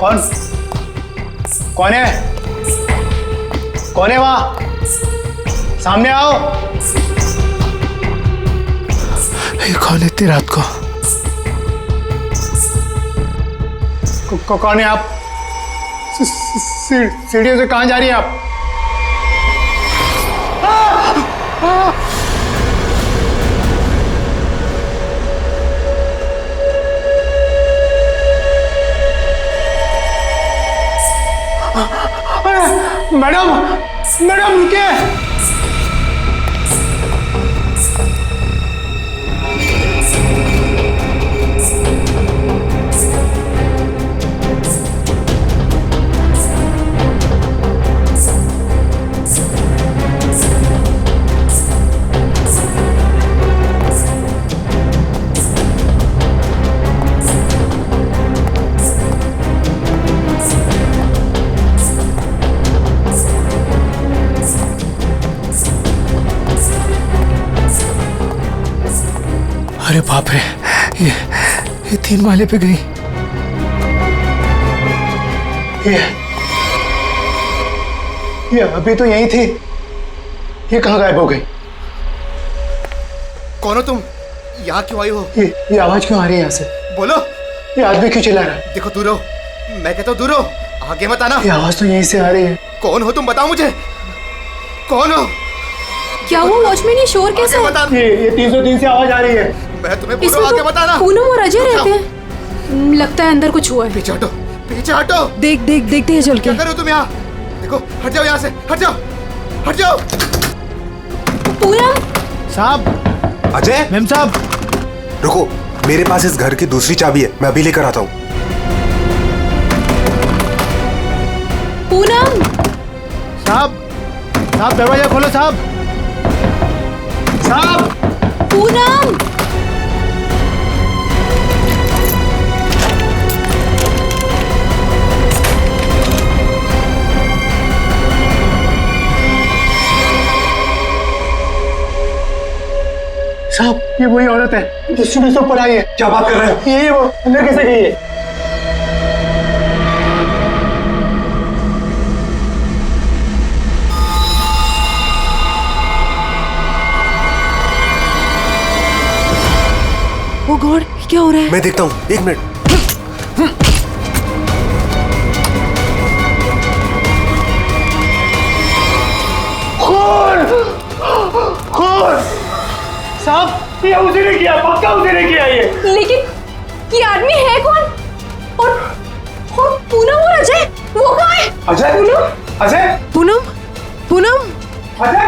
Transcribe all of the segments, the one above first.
कौन कौन है? कौन है वहां? सामने आओ। ये कौन है इतनी रात को? कौन है आप? सीढ़ियों से कहां जा रही हैं आप? मैडम मैडम रुकिए। अरे बाप रे, ये 3 माले पे गई। ये अभी तो यही थी, ये कहाँ गायब हो गई? कौन हो तुम? यहाँ क्यों आई हो? ये आवाज क्यों आ रही है यहाँ से? बोलो। ये आदमी क्यों चिल्ला रहा है? देखो दूर रहो, मैं कहता हूँ दूर रहो, आगे मत आना। ये आवाज तो यहीं से आ रही है। कौन हो तुम, बताओ मुझे, कौन हो? क्या हुआ वॉचमैन, ये शोर कैसा है? ये 303 से आवाज आ रही है। मैं तुम्हें बोल रहा हूँ, आगे मत आना। पूनम और अजय रहते हैं, लगता है अंदर कुछ हुआ है। पीछे हटो, पीछे हटो। देखते हैं चल के। क्या कर रहे हो तुम यहाँ? देखो, हट जाओ यहाँ से, हट जाओ, हट जाओ। पूनम साहब, अजय, मैम साहब, रुको, मेरे पास इस घर की दूसरी चाबी है, मैं अभी लेकर आता हूँ। पूनम साहब, दरवाजा खोलो साहब। साहब, पूनम साहब, ये वही औरत है जो सीढ़ी से ऊपर आई है। क्या बात कर रहे हो? ये वो अंदर कैसे गई है? ओ गॉड, क्या हो रहा है? मैं देखता हूँ, 1 मिनट। खून! साहब, ये उसी ने किया, पक्का उसी ने किया ये। लेकिन ये आदमी है कौन? और पूनम और अजय, वो कहाँ है? अजय, अजय, पूनम अजय,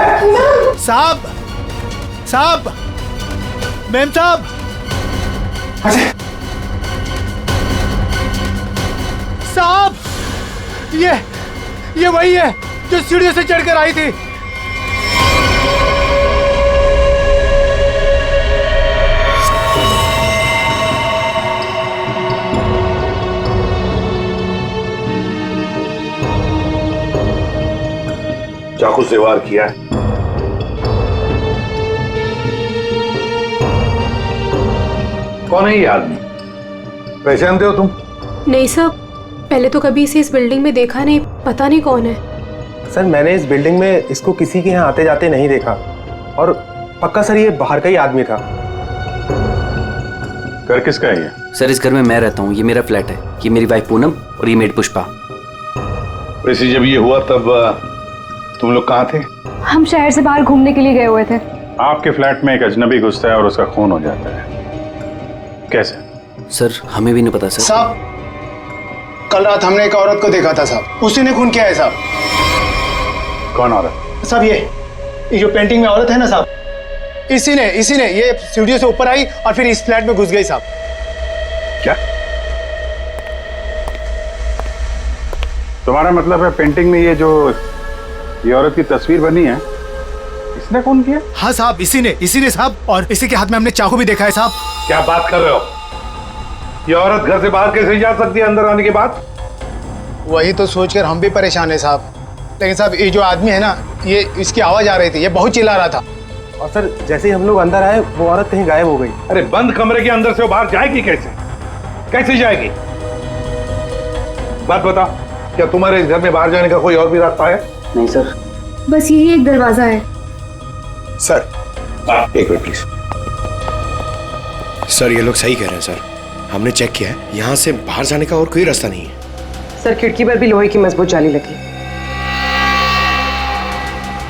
साहब, मैम साहब, अजय, साहब, ये वही है जो सीढ़ियों से चढ़कर आई थी। चाकू से वार किया है। कौन है ये आदमी? पहचानते हो तुम? नहीं साहब, पहले तो कभी इसे इस बिल्डिंग में देखा नहीं, पता नहीं कौन है। सर, मैंने इस बिल्डिंग में इसको किसी के यहाँ आते जाते नहीं देखा, और पक्का सर ये बाहर का ही आदमी था। घर किसका है ये? सर, इस घर में मैं रहता हूँ, ये मेरा फ्लैट है, ये मेरी वाइफ पूनम और ये मेड पुष्पा। वैसे जब ये हुआ तब तुम लोग कहाँ थे? हम शहर से बाहर घूमने के लिए गए हुए थे। आपके फ्लैट में एक अजनबी घुसता है और उसका खून हो जाता है, कैसे? सर, हमें भी नहीं पता सर। साहब, कल रात हमने एक औरत को देखा था साहब, उसी ने खून किया है साहब। कौन औरत? साहब, ये जो पेंटिंग में औरत है ना साहब, इसी ने ये सीढ़ियों से ऊपर आई और फिर इस फ्लैट में घुस गई साहब। क्या? तुम्हारा मतलब है पेंटिंग में ये औरत की तस्वीर बनी है, इसने खून किया? हाँ साहब, इसी ने साहब, और इसी के हाथ में हमने चाकू भी देखा है साहब। क्या बात कर रहे हो? ये औरत घर से बाहर कैसे जा सकती है अंदर आने के बाद? वही तो सोचकर हम भी परेशान है साहब। लेकिन साहब, ये जो आदमी है ना, ये इसकी आवाज आ रही थी, ये बहुत चिल्ला रहा था। और सर, जैसे ही हम लोग अंदर आए, वो औरत कहीं गायब हो गई। अरे बंद कमरे के अंदर से वो बाहर जाएगी कैसे? कैसे जाएगी? बात बता, क्या तुम्हारे इस घर में बाहर जाने का कोई और भी रास्ता है? नहीं सर। बस यही एक दरवाजा है। सर एक मिनट प्लीज। सर ये लोग सही कह रहे हैं सर, हमने चेक किया है, यहाँ से बाहर जाने का और कोई रास्ता नहीं है। सर खिड़की पर भी लोहे की मजबूत जाली लगी है,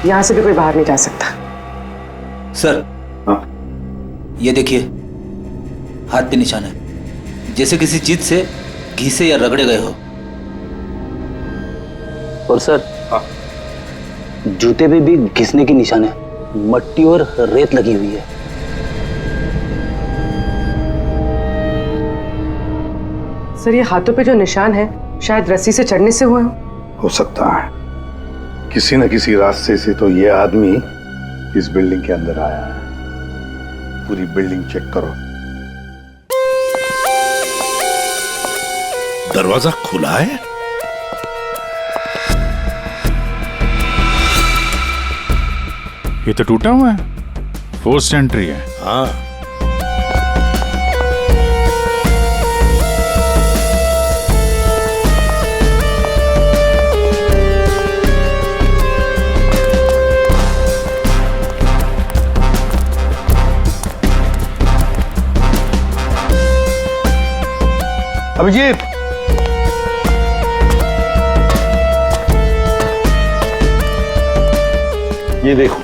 यहाँ से भी कोई बाहर नहीं जा सकता। सर ये देखिए, हाथ पे निशान है, जैसे किसी चीज से घिसे या रगड़े गए हो। और सर जूते पे भी घिसने की निशान है, मट्टी और रेत लगी हुई है। सर ये हाथों पे जो निशान है शायद रस्सी से चढ़ने से हुए हो सकता है, किसी न किसी रास्ते से तो ये आदमी इस बिल्डिंग के अंदर आया है। पूरी बिल्डिंग चेक करो। दरवाजा खुला है। ये तो टूटा हुआ है, फोर्स्ड एंट्री है। हाँ अभिजीत, ये देखो,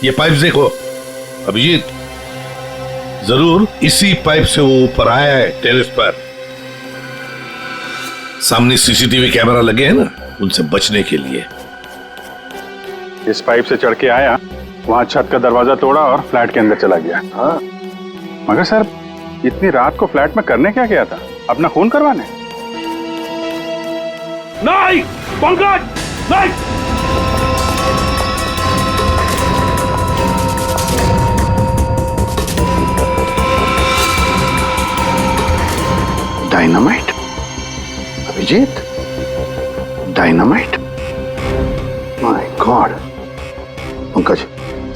ये पाइप देखो अभिजीत, जरूर इसी पाइप से वो ऊपर आया है टेरेस पर। सामने सीसीटीवी कैमरा लगे हैं ना, उनसे बचने के लिए। इस पाइप से चढ़ के आया, वहां छत का दरवाजा तोड़ा और फ्लैट के अंदर चला गया। हाँ, मगर सर इतनी रात को फ्लैट में करने क्या गया था? अपना खून करवाने? नहीं पंकज, नहीं। Dynamite? Abhijeet, dynamite? My god. Pankaj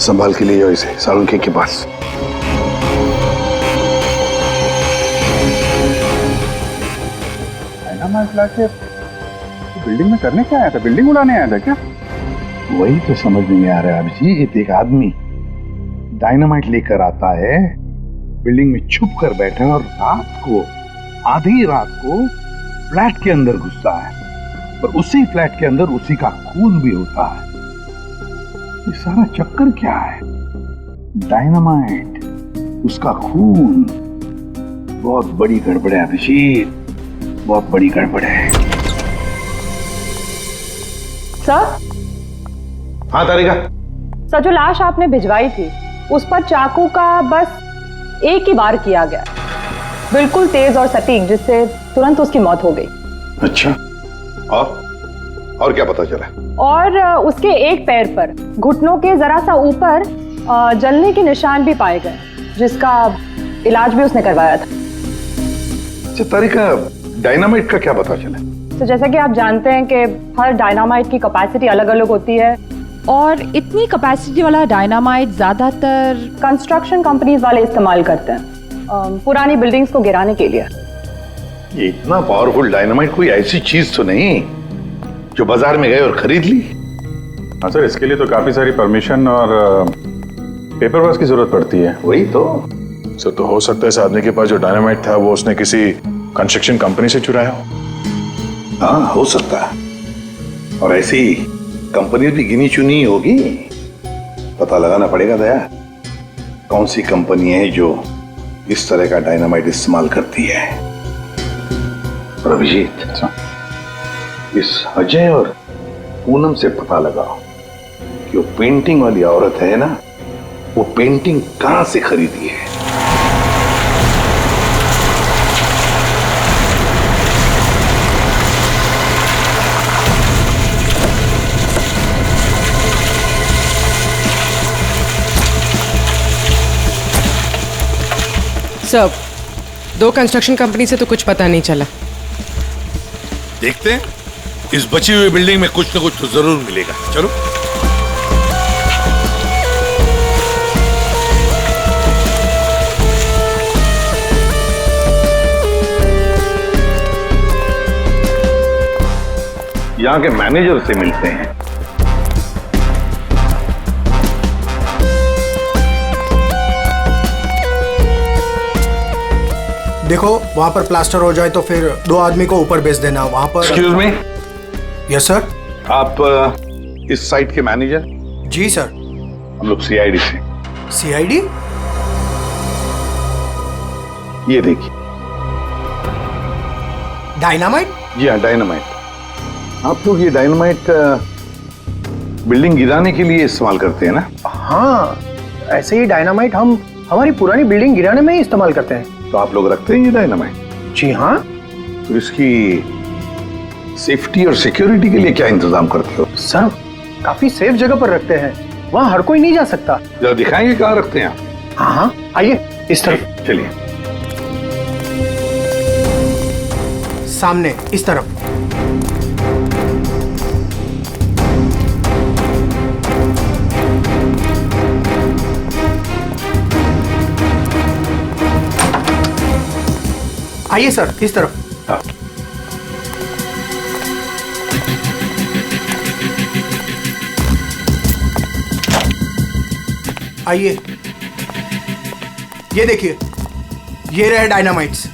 संभाल के ले जाओ इसे सालुंखे के पास। डायनामाइट लाके बिल्डिंग में करने क्या आया था? बिल्डिंग उड़ाने आया था क्या? वही तो समझ नहीं आ रहा है अभिजीत। एक आदमी डायनामाइट लेकर आता है, बिल्डिंग में छुप कर बैठा है और रात को, आधी रात को फ्लैट के अंदर घुसता है, और उसी फ्लैट के अंदर उसी का खून भी होता है। ये सारा चक्कर क्या है? डायनामाइट, उसका खून। बहुत बड़ी गड़बड़ है अभिजीत, बहुत बड़ी गड़बड़ है। सर? हाँ तारिका। सर जो लाश आपने भिजवाई थी उस पर चाकू का बस एक ही बार किया गया, बिल्कुल तेज और सटीक, जिससे तुरंत उसकी मौत हो गई। अच्छा, और क्या पता चला? और उसके एक पैर पर घुटनों के जरा सा ऊपर जलने के निशान भी पाए गए, जिसका इलाज भी उसने करवाया था। अच्छा तारिका, डायनामाइट का क्या पता चला? तो जैसा कि आप जानते हैं कि हर डायनामाइट की कैपेसिटी अलग अलग होती है, और इतनी कैपेसिटी वाला डायनामाइट ज्यादातर कंस्ट्रक्शन कंपनीज वाले इस्तेमाल करते हैं पुरानी बिल्डिंग्स को गिराने के लिए। ये इतना पावरफुल डायनामाइट कोई ऐसी चीज तो नहीं जो बाजार में गए और खरीद ली? हाँ सर, इसके लिए तो काफी सारी परमिशन और पेपर वर्क की जरूरत पड़ती है। वही तो सर, तो हो सकता है इस आदमी के पास जो डायनामाइट था वो उसने किसी कंस्ट्रक्शन कंपनी से चुराया हो। हाँ, हो सकता है, और ऐसी कंपनी भी गिनी चुनी होगी। पता लगाना पड़ेगा दया, कौन सी कंपनी है जो इस तरह का डायनामाइट इस्तेमाल करती है। और अभिजीत, इस अजय और पूनम से पता लगाओ कि वो पेंटिंग वाली औरत है ना, वो पेंटिंग कहां से खरीदी है। सर, 2 कंस्ट्रक्शन कंपनी से तो कुछ पता नहीं चला। देखते हैं, इस बची हुई बिल्डिंग में कुछ न कुछ तो जरूर मिलेगा। चलो। यहाँ के मैनेजर से मिलते हैं। देखो वहाँ पर प्लास्टर हो जाए तो फिर 2 आदमी को ऊपर भेज देना वहाँ पर। Excuse me. Yes sir. आप इस साइट के मैनेजर? जी सर। हम लोग सीआईडी से। सीआईडी? ये देखिए। डायनामाइट? जी हाँ, डायनामाइट। आप लोग ये डायनामाइट बिल्डिंग गिराने के लिए इस्तेमाल करते हैं ना? हाँ, ऐसे ही डायनामाइट हम हमारी पुरानी बिल्डिंग गिराने में ही इस्तेमाल करते हैं। तो आप लोग रखते हैं ये डायनामाइट? जी हाँ। तो इसकी सेफ्टी और सिक्योरिटी के लिए क्या इंतजाम करते हो? सर काफी सेफ जगह पर रखते हैं, वहाँ हर कोई नहीं जा सकता। जरा दिखाएंगे कहाँ रखते हैं आप? हाँ हाँ, आइए इस तरफ। चलिए। सामने इस तरफ। आइए सर इस तरफ। हाँ। आइए, ये देखिए, ये रहे डायनामाइट्स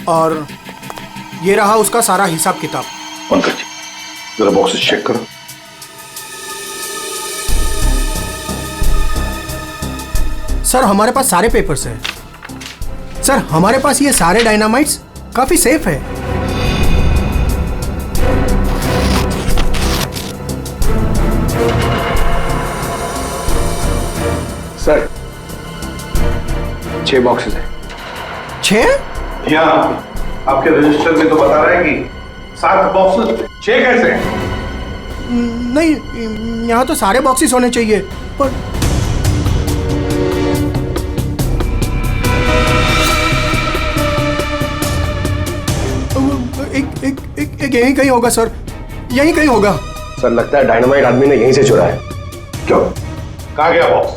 और ये रहा उसका सारा हिसाब किताब। पंकज जी, जरा बॉक्सेस चेक करो। सर हमारे पास सारे पेपर्स हैं। सर हमारे पास ये सारे डायनामाइट्स काफी सेफ है। सर 6 बॉक्सेस हैं। 6? यहाँ आपके रजिस्टर में तो बता रहा है कि 7 बॉक्सेस। 6 कैसे? नहीं, यहाँ तो सारे बॉक्सेस होने चाहिए, पर एक यहीं कहीं होगा सर, यहीं कहीं होगा। सर लगता है डायनामाइट आदमी ने यहीं से चुराया है। क्यों? कहाँ गया बॉक्स?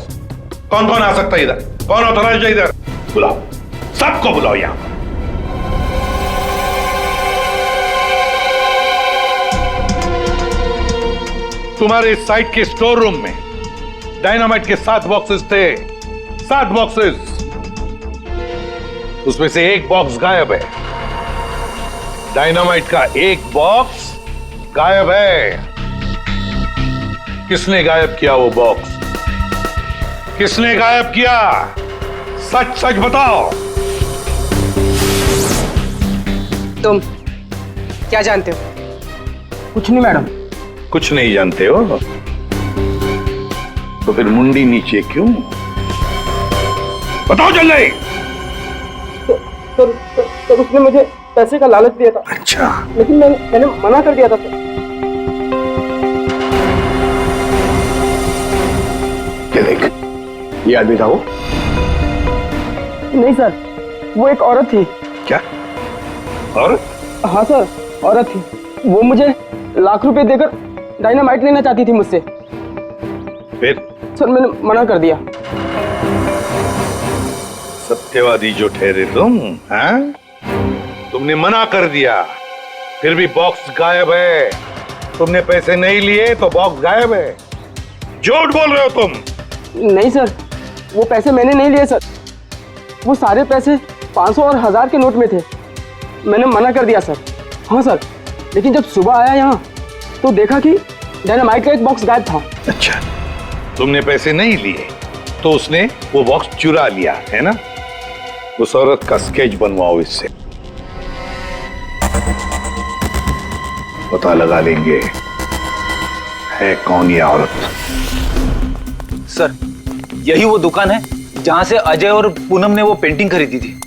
कौन कौन आ सकता है इधर? कौन ऑथराइज्ड है इधर? बुलाओ, सबको बुलाओ यहाँ। तुम्हारे साइट के स्टोर रूम में डायनामाइट के 7 बॉक्सेस थे। 7 बॉक्सेस, उसमें से 1 बॉक्स गायब है। डायनामाइट का 1 बॉक्स गायब है। किसने गायब किया वो बॉक्स? किसने गायब किया? सच सच बताओ। तुम क्या जानते हो? कुछ नहीं मैडम। कुछ नहीं जानते हो तो फिर मुंडी नीचे क्यों? बताओ जल्दी। सर उसने मुझे पैसे का लालच दिया था। अच्छा। लेकिन मैंने मना कर दिया था सर। क्या देख, ये आदमी था वो? नहीं सर, वो एक औरत थी। क्या? और? हाँ सर, औरत थी। वो मुझे लाख रुपए देकर डायनामाइट लेना चाहती थी मुझसे। फिर? सर मैंने मना कर दिया। सत्यवादी जो ठहरे तुम, हाँ? तुमने मना कर दिया, फिर भी बॉक्स गायब है। तुमने पैसे नहीं लिए तो बॉक्स गायब है। झूठ बोल रहे हो तुम। नहीं सर, वो पैसे मैंने नहीं लिए सर। वो सारे पैसे 500 और 1000 के नोट में थे। मैंने मना कर दिया सर। हाँ सर, लेकिन जब सुबह आया यहाँ तो देखा कि डायनामाइट का 1 बॉक्स गायब था। अच्छा, तुमने पैसे नहीं लिए तो उसने वो बॉक्स चुरा लिया है ना? उस औरत का स्केच बनवाओ इससे, पता लगा लेंगे है कौन ये औरत। सर यही वो दुकान है जहां से अजय और पूनम ने वो पेंटिंग खरीदी थी।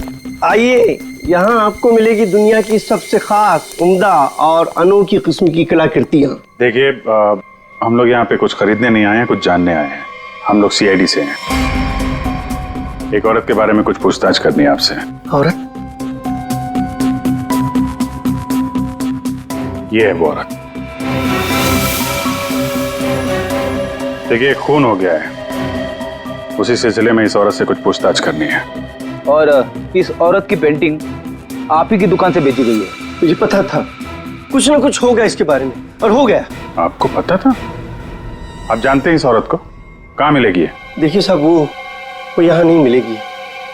आइए, यहाँ आपको मिलेगी दुनिया की सबसे खास, उम्दा और अनोखी किस्म की कलाकृतियाँ। देखिए, हम लोग यहाँ पे कुछ खरीदने नहीं आए हैं, कुछ जानने आए हैं। हम लोग सीआईडी से हैं। एक औरत के बारे में कुछ पूछताछ करनी है आपसे। औरत? ये है वो औरत। देखिए, खून हो गया है, उसी सिलसिले में इस औरत से कुछ पूछताछ करनी है। और इस औरत की पेंटिंग आप ही की दुकान से बेची गई है। मुझे पता था कुछ ना कुछ होगा इसके बारे में, और हो गया। आपको पता था? आप जानते हैं इस औरत को? कहाँ मिलेगी ये? देखिए साहब, वो यहाँ नहीं मिलेगी,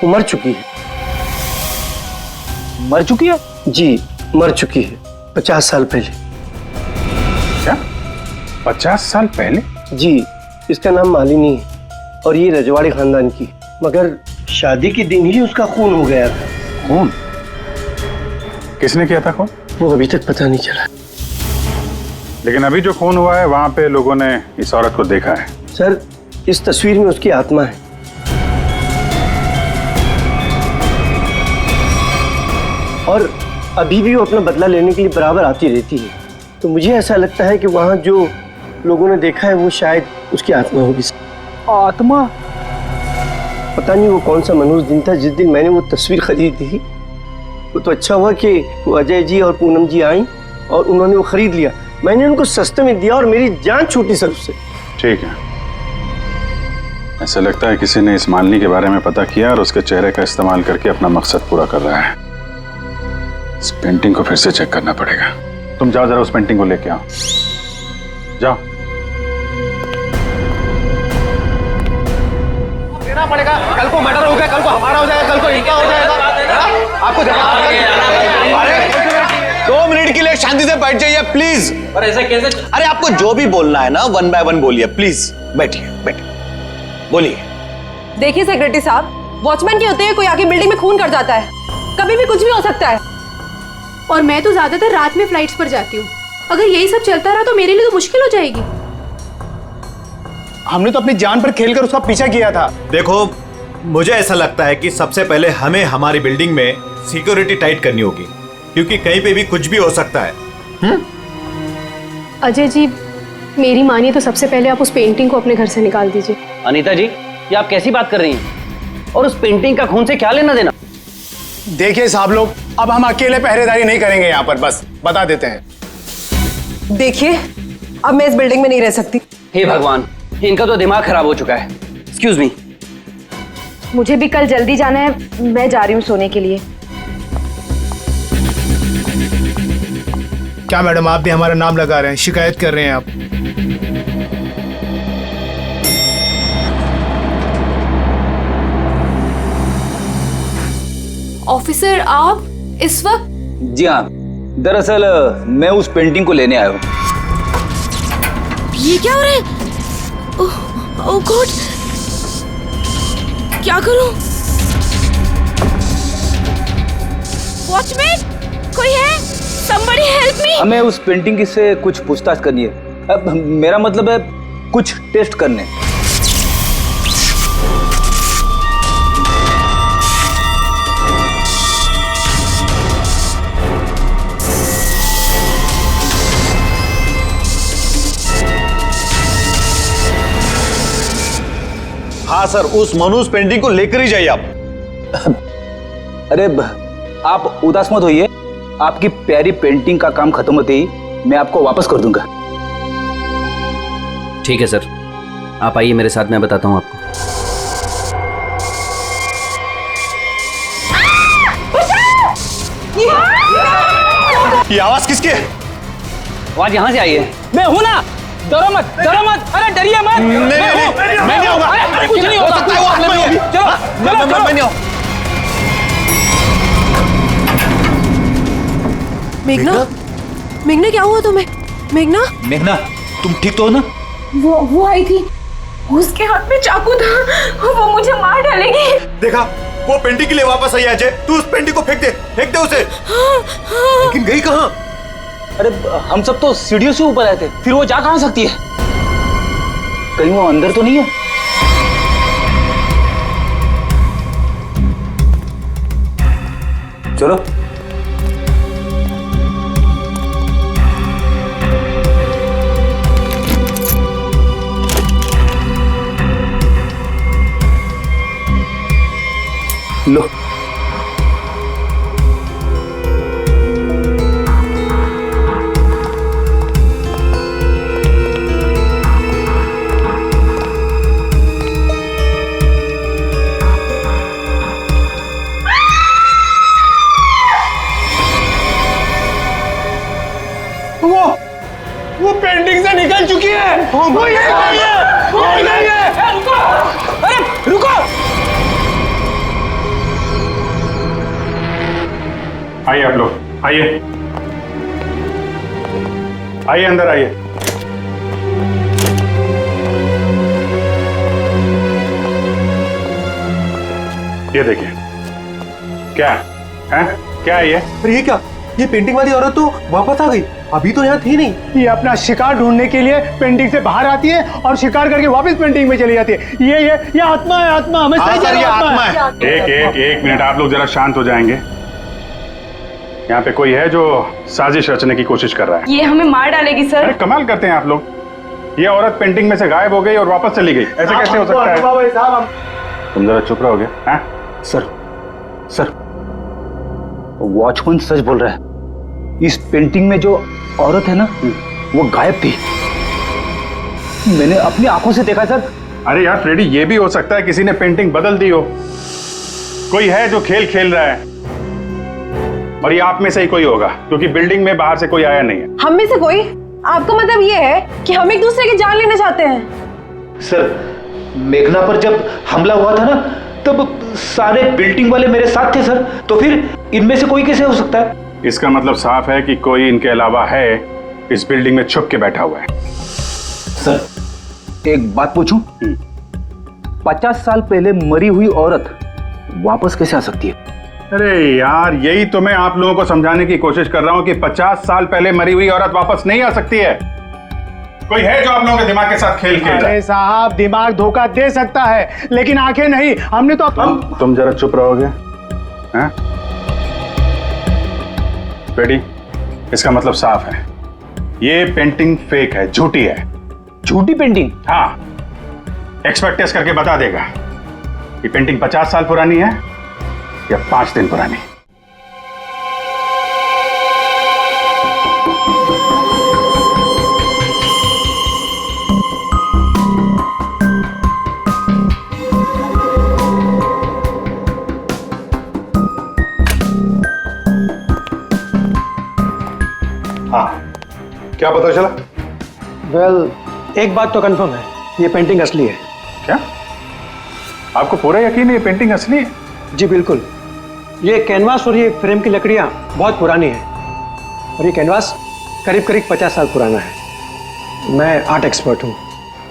वो मर चुकी है। मर चुकी है? जी, मर चुकी है 50 साल पहले। क्या 50 साल पहले? जी, इसका नाम मालिनी है और ये रजवाड़ी खानदान की, मगर शादी के दिन ही उसका खून हो गया था। खून? किसने किया था खून? वो अभी तक पता नहीं चला। लेकिन अभी जो खून हुआ है वहां पे लोगों ने इस औरत को देखा है। सर, इस तस्वीर में उसकी आत्मा है। और अभी भी वो अपना बदला लेने के लिए बराबर आती रहती है। तो मुझे ऐसा लगता है कि वहां जो लोगों ने देखा है वो शायद उसकी आत्मा होगी। आत्मा? पता नहीं वो कौन सा मनहूस दिन था जिस दिन मैंने वो तस्वीर खरीदी थी। वो तो अच्छा हुआ कि वो अजय जी और पूनम जी आई और उन्होंने वो खरीद लिया। मैंने उनको सस्ते में दिया और मेरी जान छूटी सर उससे। ठीक है, ऐसा लगता है किसी ने इस मालिनी के बारे में पता किया और उसके चेहरे का इस्तेमाल करके अपना मकसद पूरा कर रहा है। इस पेंटिंग को फिर से चेक करना पड़ेगा। तुम जाओ जरा उस पेंटिंग को लेके आओ, जाओ। देना पड़ेगा, कल को मर्डर हो गया, कल को हमारा हो जाएगा, कल को इनका हो जाएगा। आपको 2 मिनट के लिए शांति से बैठ जाइए प्लीज। पर ऐसा कैसे? अरे आपको जो भी बोलना है ना 1 बाय 1 बोलिए प्लीज। बैठिए बैठिए, बोलिए। देखिए सेक्रेटरी साहब, वॉचमैन के होते हैं, कोई आके बिल्डिंग में खून कर जाता है, कभी भी कुछ भी हो सकता है। और मैं तो ज्यादातर रात में फ्लाइट्स पर जाती हूँ। अगर यही सब चलता रहा तो मेरे लिए तो मुश्किल हो जाएगी। हमने तो अपनी जान पर खेलकर उसका पीछा किया था। देखो, मुझे ऐसा लगता है कि सबसे पहले हमें हमारी बिल्डिंग में सिक्योरिटी टाइट करनी होगी, क्योंकि कहीं पे भी कुछ भी हो सकता है। अजय जी, मेरी मानिए तो सबसे पहले आप उस पेंटिंग को अपने घर से निकाल दीजिए। अनीता जी, ये आप कैसी बात कर रही हैं? और उस पेंटिंग का खून से क्या लेना देना? देखिए साहब लोग, अब हम अकेले पहरेदारी नहीं करेंगे यहाँ पर, बस बता देते हैं। देखिए, अब मैं इस बिल्डिंग में नहीं रह सकती। हे भगवान, इनका तो दिमाग खराब हो चुका है। Excuse me. मुझे भी कल जल्दी जाना है, मैं जा रही हूँ सोने के लिए। क्या मैडम, आप भी हमारा नाम लगा रहे हैं, शिकायत कर रहे हैं आप? ऑफिसर, आप इस वक्त? जी हाँ, दरअसल मैं उस पेंटिंग को लेने आया हूँ। ये क्या हो रहा है? ओह गॉड, क्या करूं? वॉचमैन, कोई है? Somebody help me! हमें उस पेंटिंग से कुछ पूछताछ करनी है। अब मेरा मतलब है कुछ टेस्ट करने। हाँ सर, उस मनुष्य पेंटिंग को लेकर ही जाइए आप। अरे आप उदास मत होइए, आपकी प्यारी पेंटिंग का काम खत्म होते ही मैं आपको वापस कर दूंगा। ठीक है सर, आप आइए मेरे साथ, मैं बताता हूँ आपको। ये आवाज किसकी है? आवाज यहाँ से आई है। मैं हूं ना, डरो मत, डरो मत, अरे डरिए मत। मैं नहीं होगा, कुछ नहीं हो सकता है वो आत्मा ही होगी। चलो मैं नहीं हूं। मेघना, मेघना क्या हुआ तुम्हें? मेघना, मेघना, तुम ठीक तो हो ना? वो आई थी, उसके हाथ में चाकू था, वो मुझे मार डालेगी। देखा, वो पेंटिंग के लिए वापस आई अजय। तू उस पेंटिंग को फेंक दे उसे। लेकिन गई कहाँ? अरे हम सब तो सीढ़ियों से ऊपर आए थे, फिर वो जा कहाँ सकती है? कहीं वो अंदर तो नहीं है? चलो। लो, अरे रुको! आइए आप लोग, आइए आइए, अंदर आइए। ये देखिए, क्या है? क्या है ये? अरे ये क्या? ये पेंटिंग वाली औरत तो वापस आ गई, अभी तो यहाँ थी नहीं। ये अपना शिकार ढूंढने के लिए पेंटिंग से बाहर आती है और शिकार करके वापस पेंटिंग में चली जाती है। ये आत्मा है, आत्मा। हमें सही कह रहे हो, आत्मा है। एक मिनट, आप लोग जरा शांत हो जाएंगे। यहाँ पे कोई है जो साजिश रचने की कोशिश कर रहा है। ये हमें मार डालेगी सर। अरे कमाल करते हैं आप लोग। ये औरत पेंटिंग में से गायब हो गई और वापस चली गई, ऐसे कैसे हो सकता है? तुम जरा चुप रहोगे? हैं? सर वॉचमैन सच बोल रहा है। इस पेंटिंग में जो औरत है ना, वो गायब थी। मैंने अपनी आंखों से देखा सर। अरे यार फ्रेडी, ये भी हो सकता है किसी ने पेंटिंग बदल दी हो। कोई है जो खेल खेल रहा है, और ये आप में से ही कोई होगा, क्योंकि बिल्डिंग में बाहर से कोई आया नहीं है। हम में से कोई? आपका मतलब ये है कि हम एक दूसरे की जान लेना चाहते हैं? सर मेघना पर जब हमला हुआ था ना, तब सारे बिल्डिंग वाले मेरे साथ थे सर। तो फिर इनमें से कोई कैसे हो सकता है? इसका मतलब साफ है कि कोई इनके अलावा है, इस बिल्डिंग में छुप के बैठा हुआ है। सर एक बात पूछूं? 50 साल पहले मरी हुई औरत वापस कैसे आ सकती है? अरे यार, यही तो मैं आप लोगों को समझाने की कोशिश कर रहा हूं कि 50 साल पहले मरी हुई औरत वापस नहीं आ सकती है। कोई है जो आप लोगों के दिमाग के साथ खेल खेल रहा है? अरे साहब, दिमाग धोखा दे सकता है, लेकिन आंखें नहीं। हमने तो तुम जरा चुप रहोगे? हैं? फ्रेडी, इसका मतलब साफ है, ये पेंटिंग फेक है, झूठी है। झूठी पेंटिंग? हाँ, एक्सपर्ट टेस्ट करके बता देगा ये पेंटिंग 50 साल पुरानी है या 5 दिन पुरानी। हाँ, क्या पता चला? वेल, एक बात तो कंफर्म है, ये पेंटिंग असली है। क्या आपको पूरा यकीन है ये पेंटिंग असली है? जी बिल्कुल। ये कैनवास और ये फ्रेम की लकड़ियाँ बहुत पुरानी है, और ये कैनवास करीब करीब 50 साल पुराना है। मैं आर्ट एक्सपर्ट हूँ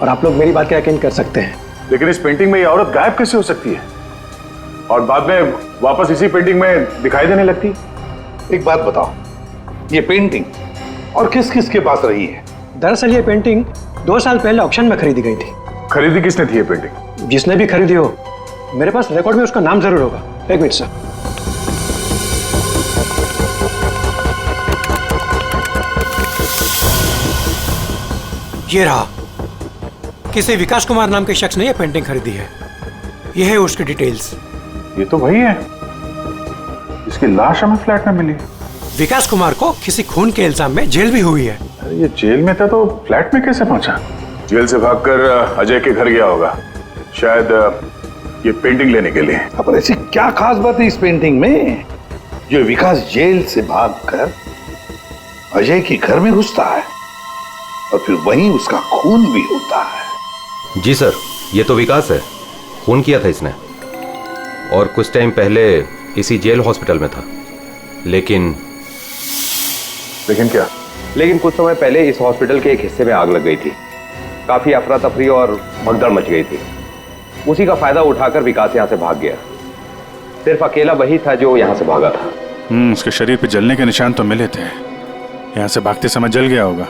और आप लोग मेरी बात का यकीन कर सकते हैं। लेकिन इस पेंटिंग में ये औरत गायब कैसे हो सकती है और बाद में वापस इसी पेंटिंग में दिखाई देने लगती? एक बात बताओ, ये पेंटिंग और किस किस के पास रही है? दरअसल ये पेंटिंग 2 साल पहले ऑक्शन में खरीदी गई थी। खरीदी किसने थी ये पेंटिंग? जिसने भी खरीदी हो, मेरे पास रिकॉर्ड में उसका नाम जरूर होगा। एक मिनट सर। ये रहा, किसी विकास कुमार नाम के शख्स ने यह पेंटिंग खरीदी है। यह है उसकी डिटेल्स। ये तो वही है, इसकी लाश हमें फ्लैट में मिली है। विकास कुमार को किसी खून के इल्जाम में जेल भी हुई है। अरे ये जेल में था तो फ्लैट में कैसे पहुंचा? जेल से भागकर अजय के घर गया होगा, शायद ये पेंटिंग लेने के लिए। अब ऐसी क्या खास बात है इस पेंटिंग में जो विकास जेल से भागकर अजय के घर में घुसता है और फिर वहीं उसका खून भी होता है? जी सर, ये तो विकास है, खून किया था इसने और कुछ टाइम पहले इसी जेल हॉस्पिटल में था। लेकिन क्या? लेकिन कुछ समय पहले इस हॉस्पिटल के एक हिस्से में आग लग गई थी। काफी अफरा तफरी और भगदड़ मच गई थी। उसी का फायदा उठाकर विकास यहाँ से भाग गया। सिर्फ अकेला वही था जो यहाँ से भागा था। उसके शरीर पे जलने के निशान तो मिले थे, यहाँ से भागते समय जल गया होगा।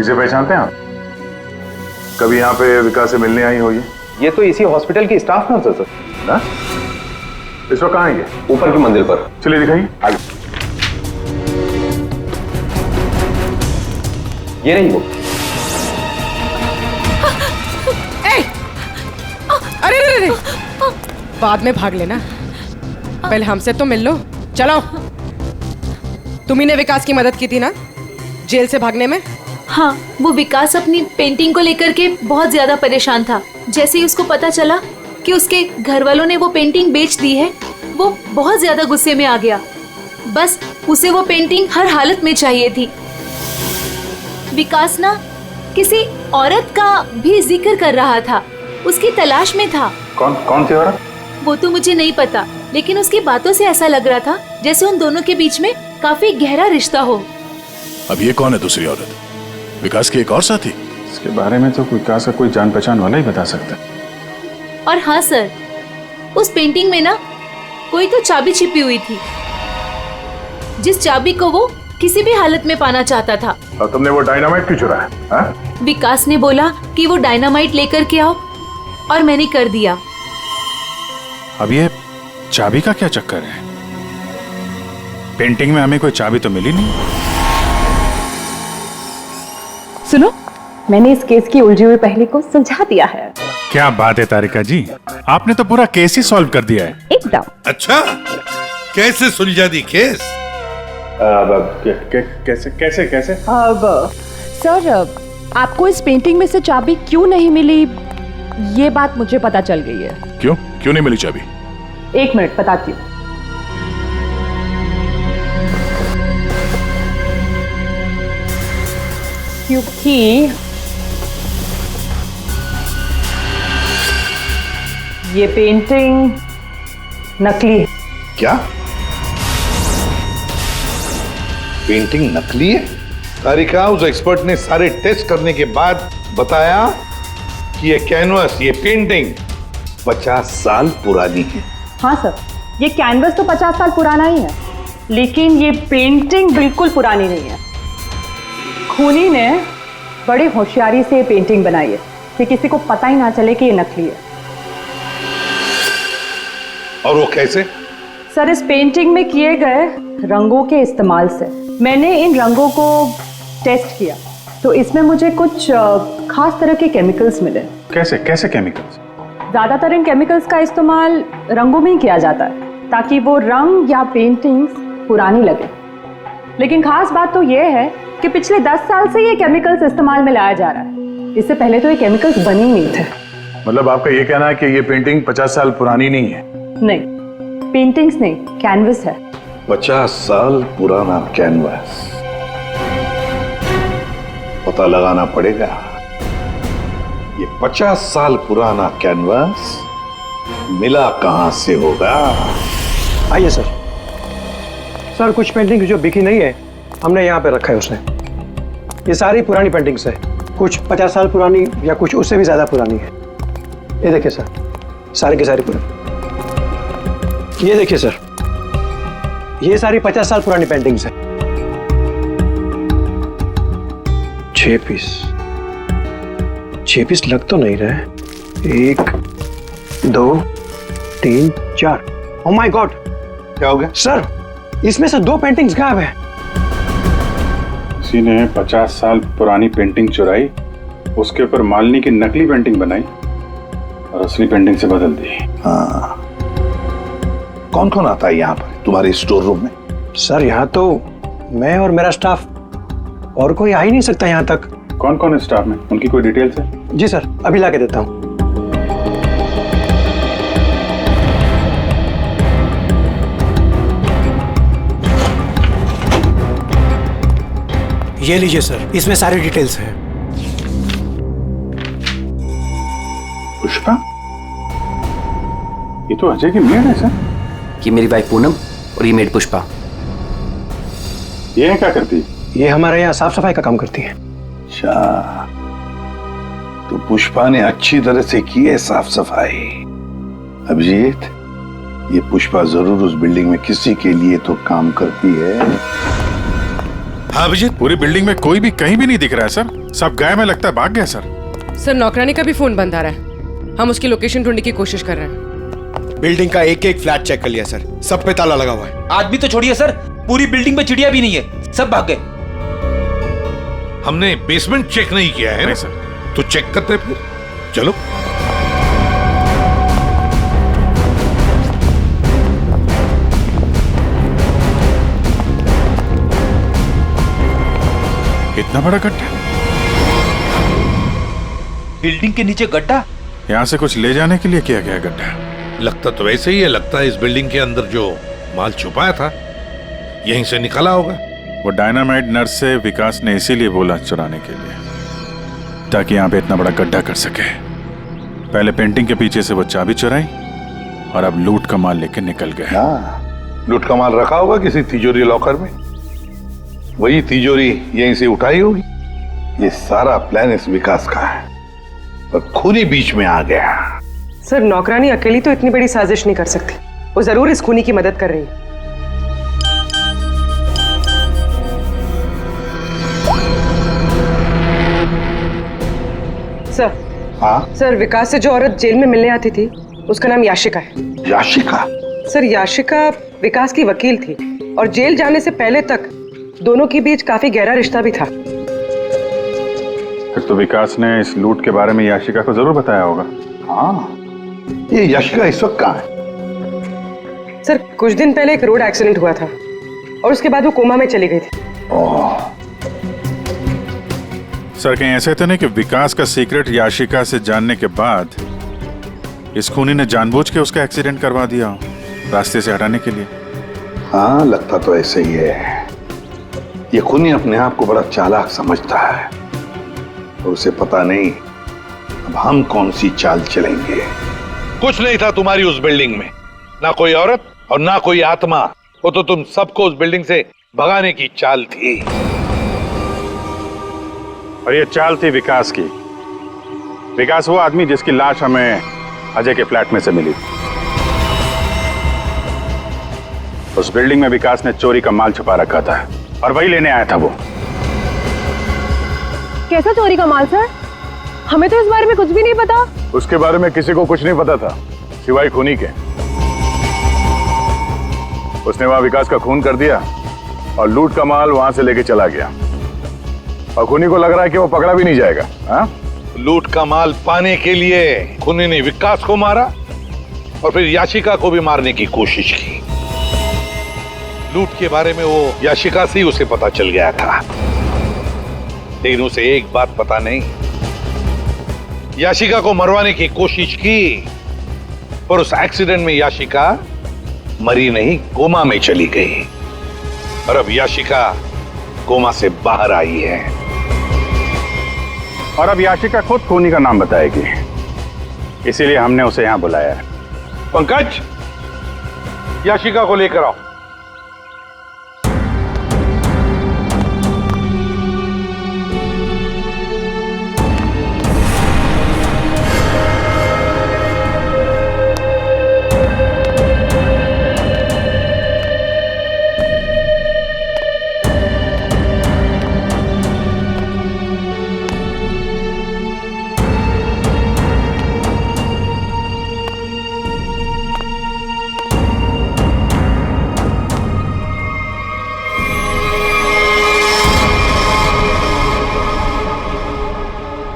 इसे पहचानते हैं आप? कभी यहाँ पे विकास से मिलने आई हो? ये तो इसी हॉस्पिटल की स्टाफ नर्स है सर। ना? इस वक्त कहाँ है ये? ऊपर की मंजिल पर। चलिए दिखाइए। आगे। ये रही वो। अरे अरे अरे, बाद में भाग लेना, पहले हमसे तो मिल लो। चलो, तुम्ही ने विकास की मदद की थी ना जेल से भागने में? हाँ, वो विकास अपनी पेंटिंग को लेकर के बहुत ज्यादा परेशान था। जैसे ही उसको पता चला कि उसके घर वालों ने वो पेंटिंग बेच दी है, वो बहुत ज्यादा गुस्से में आ गया। बस उसे वो पेंटिंग हर हालत में चाहिए थी। विकास ना किसी औरत का भी जिक्र कर रहा था, उसकी तलाश में था। कौन थी औरत? वो तो मुझे नहीं पता, लेकिन उसकी बातों से ऐसा लग रहा था जैसे उन दोनों के बीच में काफी गहरा रिश्ता हो। अब ये कौन है दूसरी औरत? विकास की एक और साथी? इसके बारे में तो विकास का कोई जान पहचान वाला ही बता सकता है। और हाँ सर, उस पेंटिंग में ना कोई तो चाबी छिपी हुई थी, जिस चाबी को वो किसी भी हालत में पाना चाहता था। और तुमने वो डायनामाइट क्यों चुराया? विकास ने बोला कि वो डायनामाइट लेकर के आओ, और मैंने कर दिया। अब ये चाबी का क्या चक्कर है? पेंटिंग में हमें कोई चाबी तो मिली नहीं। सुनो, मैंने इस केस की उलझी हुई पहेली को सुलझा दिया है। क्या बात है तारिका जी, आपने तो पूरा केस ही सॉल्व कर दिया है। एकदम। अच्छा, कैसे सुलझा दी केस? कैसे कैसे कैसे? अब सर, आपको इस पेंटिंग में से चाबी क्यों नहीं मिली, ये बात मुझे पता चल गई है। क्यों नहीं मिली चाबी? 1 मिनट बताती हूँ। क्योंकि ये पेंटिंग नकली है। क्या? पेंटिंग नकली है? तारिका, उस एक्सपर्ट ने सारे टेस्ट करने के बाद बताया कि ये कैनवस, ये पेंटिंग 50 साल पुरानी है। हाँ सर, ये कैनवस तो 50 साल पुराना ही है, लेकिन ये पेंटिंग बिल्कुल पुरानी नहीं है। खूनी ने बड़ी होशियारी से ये पेंटिंग बनाई है कि किसी को पता ही ना चले कि ये नकली है। और वो कैसे? सर, इस पेंटिंग में किए गए रंगों के इस्तेमाल से मैंने इन रंगों को टेस्ट किया, तो इसमें मुझे कुछ खास तरह के केमिकल्स मिले। कैसे केमिकल्स? ज्यादातर इन केमिकल्स का इस्तेमाल रंगों में ही किया जाता है ताकि वो रंग या पेंटिंग्स पुरानी लगे। लेकिन खास बात तो ये है कि पिछले 10 साल से ये केमिकल्स इस्तेमाल में लाया जा रहा है। इससे पहले तो ये केमिकल्स बने ही नहीं थे। मतलब आपका ये कहना है कि ये पेंटिंग 50 साल पुरानी नहीं है? नहीं, पेंटिंग्स नहीं, कैनवस है। 50 साल पुराना कैनवस। पता लगाना पड़ेगा ये 50 साल पुराना कैनवस मिला कहां से होगा। आइए सर। सर, कुछ पेंटिंग जो बिकी नहीं है हमने यहाँ पे रखा है उसने। ये सारी पुरानी पेंटिंग्स है, कुछ 50 साल पुरानी या कुछ उससे भी ज्यादा पुरानी है। ये देखिए सर, सारी की सारी पुरानी। ये देखिए सर, ये सारी 50 साल पुरानी पेंटिंग्स है। 6 पीस लग तो नहीं रहे। 1 2 3 4। ओह माय गॉड, क्या हो गया सर? इसमें से 2 पेंटिंग्स गायब है। किसी ने 50 साल पुरानी पेंटिंग चुराई, उसके ऊपर मालिनी की नकली पेंटिंग बनाई और असली पेंटिंग से बदल दी। हाँ, कौन कौन आता है यहाँ पर तुम्हारे स्टोर रूम में? सर, यहाँ तो मैं और मेरा स्टाफ, और कोई आ ही नहीं सकता यहाँ तक। कौन कौन है स्टाफ में? उनकी कोई डिटेल्स है? जी सर, अभी ला के देता हूँ। ये लीजिए सर, इसमें सारी डिटेल्स हैं। पुष्पा, ये तो अजय की मेड है सर। ये मेरी वाइफ पूनम और ये मेड पुष्पा। ये क्या करती है? ये हमारे यहाँ साफ सफाई का काम करती है। अच्छा, तो पुष्पा ने अच्छी तरह से की है साफ सफाई। अभिजीत, ये पुष्पा जरूर उस बिल्डिंग में किसी के लिए तो काम करती है। हाँ अभिजीत, पूरी बिल्डिंग में कोई भी कहीं भी नहीं दिख रहा है सर। सब गायब है, लगता है भाग गया सर। सर, नौकरानी का भी फोन बंद आ रहा है। हम उसकी लोकेशन ढूंढने की कोशिश कर रहे हैं। बिल्डिंग का एक एक फ्लैट चेक कर लिया सर, सब पे ताला लगा हुआ है। आदमी तो छोड़िए सर, पूरी बिल्डिंग में चिड़िया भी नहीं है, सब भाग गए। हमने बेसमेंट चेक नहीं किया है ना सर, तो चेक करते फिर। चलो। इतना बड़ा गड्ढा? बिल्डिंग के नीचे गड्ढा? यहाँ से कुछ ले जाने के लिए किया गया गड्ढा। लगता तो वैसे ही है, लगता है इस बिल्डिंग के अंदर जो माल छुपाया था यहीं से निकला होगा। वो डायनामाइट नर्स से विकास ने इसीलिए बोला चुराने के लिए, ताकि यहाँ पे इतना बड़ा गड्ढा कर सके। पहले पेंटिंग के पीछे से वो चाबी चुराई और अब लूट का माल लेके निकल गए। हाँ, लूट का माल रखा होगा किसी तिजोरी लॉकर में, वही तिजोरी यहीं से उठाई होगी। ये सारा प्लान इस विकास का है और खूनी बीच में आ गया। सर, नौकरानी अकेली तो इतनी बड़ी साजिश नहीं कर सकती। वो जरूर इस खूनी की मदद कर रही है। सर। हाँ? सर, विकास से जो औरत जेल में मिलने आती थी उसका नाम याशिका है। याशिका? सर, याशिका विकास की वकील थी और जेल जाने से पहले तक दोनों के बीच काफी गहरा रिश्ता भी था। फिर तो विकास ने इस लूट के बारे में याशिका को जरूर बताया होगा। हाँ, ये याशिका इस वक्त कहाँ है? सर, कुछ दिन पहले एक रोड एक्सीडेंट हुआ था और उसके बाद वो कोमा में चली गई थी। सर, कहीं ऐसे तो नहीं कि विकास का सीक्रेट याशिका से जानने के बाद इस खूनी ने जानबूझ के उसका एक्सीडेंट करवा दिया हो, रास्ते से हटाने के लिए? हाँ, लगता तो ऐसे ही है। ये खूनी अपने आप को बड़ा चालाक समझता है और उसे पता नहीं अब हम कौन सी चाल चलेंगे। कुछ नहीं था तुम्हारी उस बिल्डिंग में, ना कोई औरत और ना कोई आत्मा। वो तो तुम सबको उस बिल्डिंग से भगाने की चाल थी। और ये चाल थी विकास की। विकास वो आदमी जिसकी लाश हमें अजय के फ्लैट में से मिली। उस बिल्डिंग में विकास ने चोरी का माल छुपा रखा था और वही लेने आया था वो। कैसा चोरी का माल सर? हमें तो इस बारे में कुछ भी नहीं पता। उसके बारे में किसी को कुछ नहीं पता था सिवाय खूनी के। उसने वहां विकास का खून कर दिया और लूट का माल वहां से लेके चला गया। और खूनी को लग रहा है कि वो पकड़ा भी नहीं जाएगा। हाँ? लूट का माल पाने के लिए खूनी ने विकास को मारा और फिर याशिका को भी मारने की कोशिश की। लूट के बारे में वो याशिका से ही उसे पता चल गया था, लेकिन उसे एक बात पता नहीं। याशिका को मरवाने की कोशिश की और उस एक्सीडेंट में याशिका मरी नहीं, कोमा में चली गई। और अब याशिका कोमा से बाहर आई है और अब याशिका खुद खूनी का नाम बताएगी, इसीलिए हमने उसे यहां बुलाया है। पंकज, याशिका को लेकर आओ।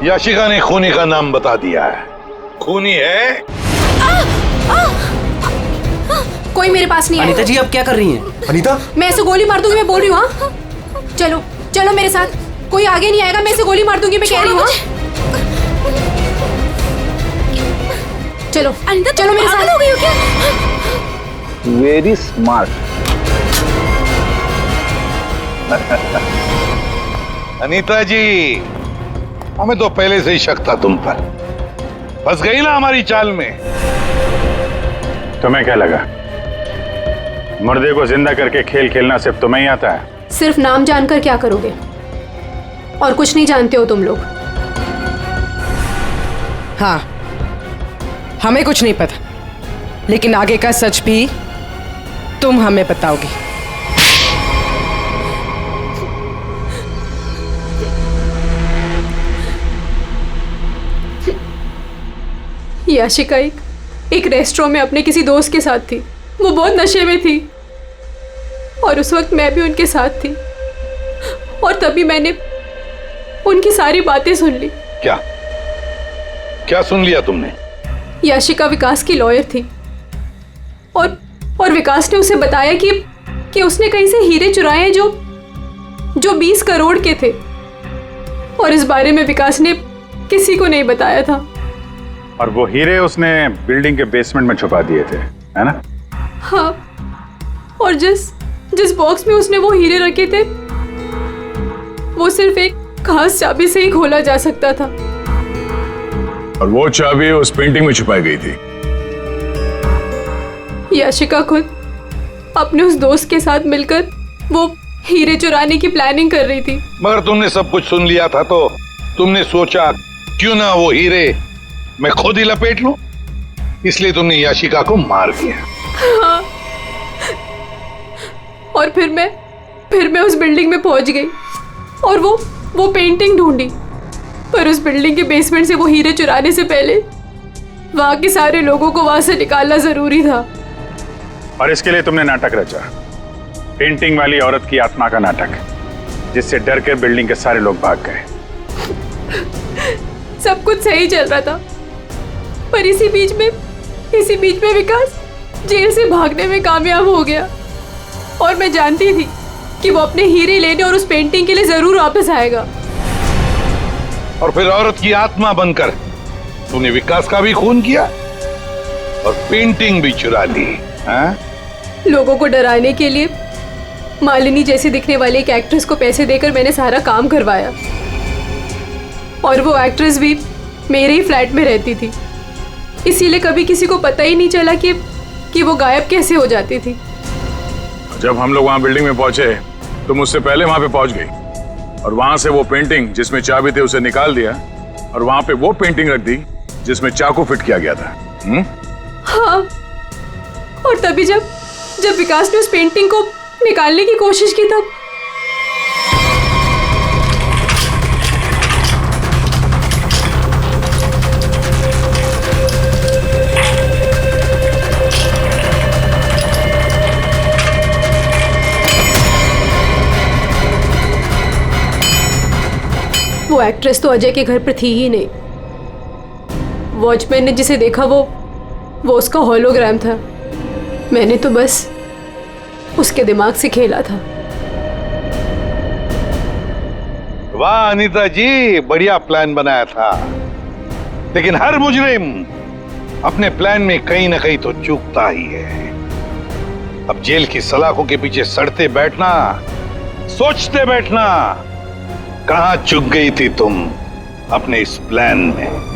याशिका ने खूनी का नाम बता दिया है। खूनी है। कोई मेरे पास नहीं है। अनीता जी, आप क्या कर रही हैं? अनीता, मैं ऐसे गोली मार दूंगी, मैं बोल रही हूँ। हाँ? चलो चलो मेरे साथ, कोई आगे नहीं आएगा, मैं ऐसे गोली मार दूंगी, मैं कह रही हूँ। चलो अनीता, चलो मेरे साथ। हो गई हो क्या? Very smart. अनीता जी, हमें तो पहले से ही शक था तुम पर। फंस गई ना हमारी चाल में। तुम्हें क्या लगा मुर्दे को जिंदा करके खेल खेलना सिर्फ तुम्हें ही आता है? सिर्फ नाम जानकर क्या करोगे? और कुछ नहीं जानते हो तुम लोग। हाँ, हमें कुछ नहीं पता, लेकिन आगे का सच भी तुम हमें बताओगी। याशिका एक रेस्टोरेंट में अपने किसी दोस्त के साथ थी। वो बहुत नशे में थी और उस वक्त मैं भी उनके साथ थी और तभी मैंने उनकी सारी बातें सुन ली। क्या क्या सुन लिया तुमने? याशिका विकास की लॉयर थी और विकास ने उसे बताया कि उसने कहीं से हीरे चुराए हैं जो 20 करोड़ के थे और इस बारे में विकास ने किसी को नहीं बताया था। और वो हीरे उसने बिल्डिंग के बेसमेंट में छुपा दिए थे, है ना? हाँ, और जिस बॉक्स में उसने वो हीरे रखे थे वो सिर्फ एक खास चाबी से ही खोला जा सकता था। और वो चाबी उस पेंटिंग में छुपाई गई थी। याशिका खुद अपने उस दोस्त के साथ मिलकर वो हीरे चुराने की प्लानिंग कर रही थी। मगर तुमने सब कुछ सुन लिया था तो तुमने सोचा क्यों ना वो हीरे मैं खुद ही लपेट लूं, इसलिए तुमने याशिका को मार दिया। हाँ। और फिर मैं उस बिल्डिंग में पहुंच गई और वो पेंटिंग ढूंढी, पर उस बिल्डिंग के बेसमेंट से वो हीरे चुराने से पहले वहां के सारे लोगों को वहां से निकालना जरूरी था। और इसके लिए तुमने नाटक रचा, पेंटिंग वाली औरत की आत्मा का नाटक, जिससे डर कर बिल्डिंग के सारे लोग भाग गए। सब कुछ सही चल रहा था, पर इसी बीच में विकास जेल से भागने में कामयाब हो गया। और मैं जानती थी कि वो अपने हीरे लेने और उस पेंटिंग के लिए जरूर वापस आएगा। और फिर औरत की आत्मा बनकर तूने विकास का भी खून किया और पेंटिंग भी चुरा ली। हाँ? लोगों को डराने के लिए मालिनी जैसी दिखने वाली एक एक्ट्रेस को पैसे देकर मैंने सारा काम करवाया, और वो एक्ट्रेस भी मेरे ही फ्लैट में रहती थी, इसीलिए कभी किसी को पता ही नहीं चला कि वो गायब कैसे हो जाती थी। जब हम लोग वहां बिल्डिंग में पहुंचे तुम उससे पहले वहां पे पहुंच गई और वहां से वो पेंटिंग जिसमें चाबी थी उसे निकाल दिया और वहां पे वो पेंटिंग रख दी जिसमें चाकू फिट किया गया था। हाँ, और तभी जब विकास ने उस पेंटिंग को निकालने की कोशिश की तब वो एक्ट्रेस तो अजय के घर पर थी ही नहीं। वॉचमैन ने जिसे देखा वो उसका होलोग्राम था। मैंने तो बस उसके दिमाग से खेला था। वाह अनीता जी, बढ़िया प्लान बनाया था, लेकिन हर मुजरिम अपने प्लान में कहीं ना कहीं तो चूकता ही है। अब जेल की सलाखों के पीछे सड़ते बैठना, सोचते बैठना, कहां चूक गई थी तुम अपने इस प्लान में?